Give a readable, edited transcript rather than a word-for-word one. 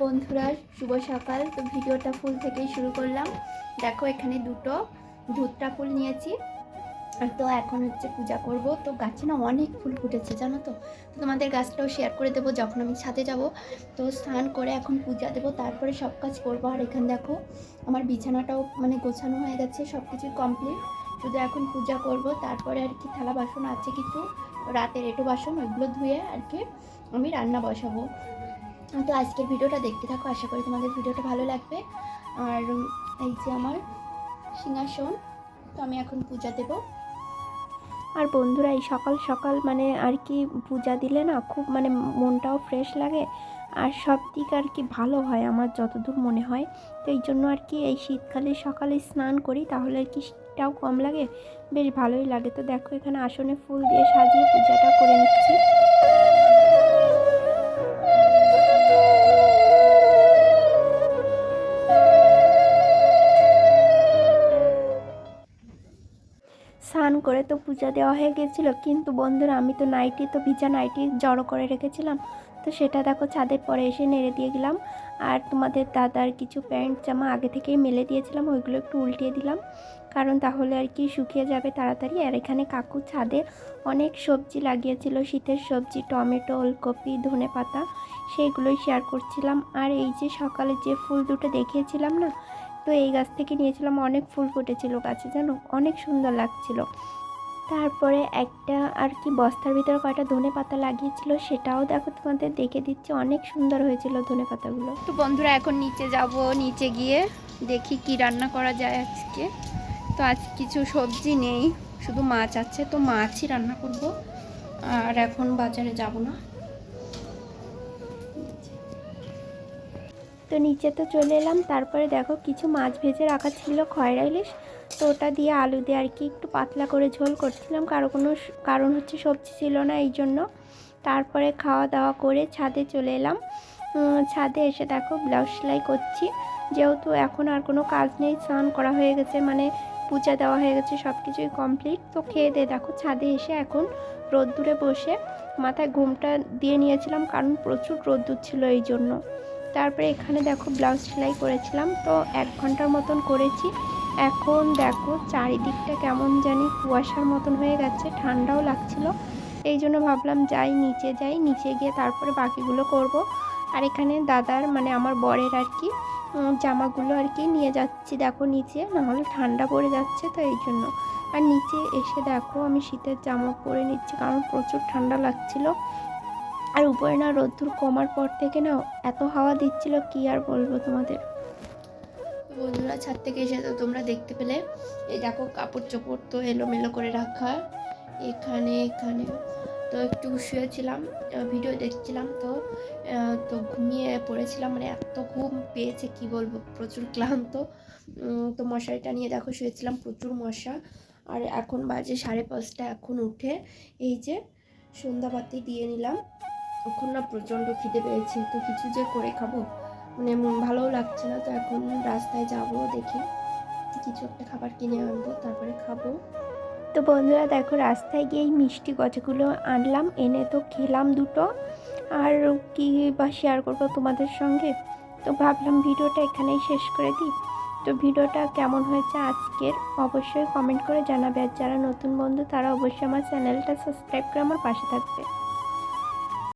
বন্ধুরা, শুভ সকাল। তো ভিডিওটা ফুল থেকেই শুরু করলাম। দেখো এখানে দুটো ধুতরা ফুল নিয়েছি। তো এখন হচ্ছে পূজা করব। তো গাছে না অনেক ফুল ফুটেছে জানো তো। তোমাদের গাছটাও শেয়ার করে দেবো যখন আমি ছাদে যাব। তো স্নান করে এখন পূজা দেবো, তারপরে সব কাজ করবো। আর এখানে দেখো আমার বিছানাটাও মানে গোছানো হয়ে গেছে, সব কিছুই কমপ্লিট। শুধু এখন পূজা করব, তারপরে আর কি থালা বাসন আছে কিছু, রাতের এঁটো বাসন, ওইগুলো ধুয়ে আর কি আমি রান্না বসাবো। তো আজকের ভিডিওটা দেখতে থাকো, আশা করি তোমাদের ভিডিওটা ভালো লাগবে। আর এই যে আমার সিংহাসন, তো আমি এখন পূজা দেব। আর বন্ধুরা, এই সকাল সকাল মানে আর কি পূজা দিলে না খুব মানে মনটাও ফ্রেশ লাগে, আর সব দিক আর কি ভালো হয় আমার যতদূর মনে হয়। তো এই জন্য আর কি এই শীতকালে সকালে স্নান করি, তাহলে আর কি শীতটাও কম লাগে, বেশ ভালোই লাগে। তো দেখো এখানে আসনে ফুল দিয়ে সাজিয়ে পূজাটা করে নিচ্ছি। স্নান করে তো পূজা দেওয়া হয়ে গেছিলো, কিন্তু বন্ধুরা আমি তো নাইটি, তো ভিজা নাইটি জড়ো করে রেখেছিলাম, তো সেটা দেখো ছাদের পরে এসে নেড়ে দিয়ে গেলাম। আর তোমাদের দাদার কিছু প্যান্ট জামা আগে থেকেই মেলে দিয়েছিলাম, ওইগুলো একটু উল্টিয়ে দিলাম, কারণ তাহলে আর কি শুকিয়ে যাবে তাড়াতাড়ি। আর এখানে কাকু ছাদে অনেক সবজি লাগিয়েছিল, শীতের সবজি, টমেটো, ওলকপি, ধনেপাতা, সেইগুলোই শেয়ার করছিলাম। আর এই যে সকালে যে ফুল দুটো দেখিয়েছিলাম না, তো এই গাছ থেকে নিয়েছিলাম, অনেক ফুল ফুটেছিল গাছে জানো, অনেক সুন্দর লাগছিল। তারপরে একটা আর কি বস্তার ভিতরে কয়টা ধনেপাতা লাগিয়েছিল, সেটাও দেখো তোমাদের দেখে দিচ্ছি, অনেক সুন্দর হয়েছিল ধনেপাতাগুলো। তো বন্ধুরা এখন নিচে যাব, নিচে গিয়ে দেখি কি রান্না করা যায় আজকে। তো আজ কিছু সবজি নেই, শুধু মাছ আছে, তো মাছই রান্না করব। আর এখন বাজারে যাব না। তো নিচে তো চলে এলাম। তারপরে দেখো কিছু মাছ ভেজে রাখা ছিল খয়রা ইলিশ, তো ওটা দিয়ে আলু দিয়ে আর কি একটু পাতলা করে ঝোল করছিলাম, কারণ হচ্ছে সবজি ছিল না এই জন্য। তারপরে খাওয়া দাওয়া করে ছাদে চলে এলাম। ছাদে এসে দেখো ব্লাউজ সেলাই করছি, যেহেতু এখন আর কোনো কাজ নেই, স্নান করা হয়ে গেছে, মানে পূজা দেওয়া হয়ে গেছে, সব কিছুই কমপ্লিট। তো খেয়ে দিয়ে দেখো ছাদে এসে এখন রোদ্দুরে বসে মাথায় ঘুমটা দিয়ে নিয়েছিলাম, কারণ প্রচুর রোদ্দুর ছিল এই জন্য। তারপরে এখানে দেখো ব্লাউজ সেলাই করেছিলাম, তো 1 ঘন্টার মতন করেছি। এখন দেখো চারিদিকটা কেমন জানি কুয়াশার মতন হয়ে গেছে, ঠান্ডাও লাগছিল, এই জন্য ভাবলাম যাই নিচে, যাই নিচে গিয়ে তারপরে বাকিগুলো করব। আর এখানে দাদার মানে আমার বরের আর কি জামাগুলো আর কি নিয়ে যাচ্ছি দেখো নিচে, নাহলে ঠান্ডা পড়ে যাচ্ছে, তো এই জন্য। আর নিচে এসে দেখো আমি শীতের জামা পরে নিচ্ছি, কারণ প্রচুর ঠান্ডা লাগছিল। আর উপরে না রোদ্দুর কমার পর থেকে না এত হাওয়া দিচ্ছিল, কি আর বলবো তোমাদের। বন্ধুরা ছাদ থেকে এসে তো তোমরা দেখতে পেলে, এই দেখো কাপড় চোপড় তো এলোমেলো করে রাখা এখানে এখানে। তো একটু শুয়েছিলাম, ভিডিও দেখছিলাম, তো ঘুমিয়ে পড়েছিলাম, মানে এত ঘুম পেয়েছে কি বলবো, প্রচুর ক্লান্ত। তো মশারিটা নিয়ে দেখো শুয়েছিলাম, প্রচুর মশা। আর এখন বাজে 5:30, এখন উঠে এই যে সন্ধ্যাবাতি দিয়ে নিলাম। এখন না প্রচণ্ড খিদে পেয়েছে, তো কিছু যে করে খাবো, মানে ভালোও লাগছে না। তো এখন রাস্তায় যাব, দেখি কিছু একটা খাবার কিনে আনবো, তারপরে খাবো। তো বন্ধুরা দেখো রাস্তায় গিয়ে এই মিষ্টি গছগুলো আনলাম, এনে তো খেলাম দুটো, আর কি বা শেয়ার করবো তোমাদের সঙ্গে। তো ভাবলাম ভিডিওটা এখানেই শেষ করে দিই। তো ভিডিওটা কেমন হয়েছে আজকের অবশ্যই কমেন্ট করে জানাবে, আর যারা নতুন বন্ধু তারা অবশ্যই আমার চ্যানেলটা সাবস্ক্রাইব করে আমার পাশে থাকবে।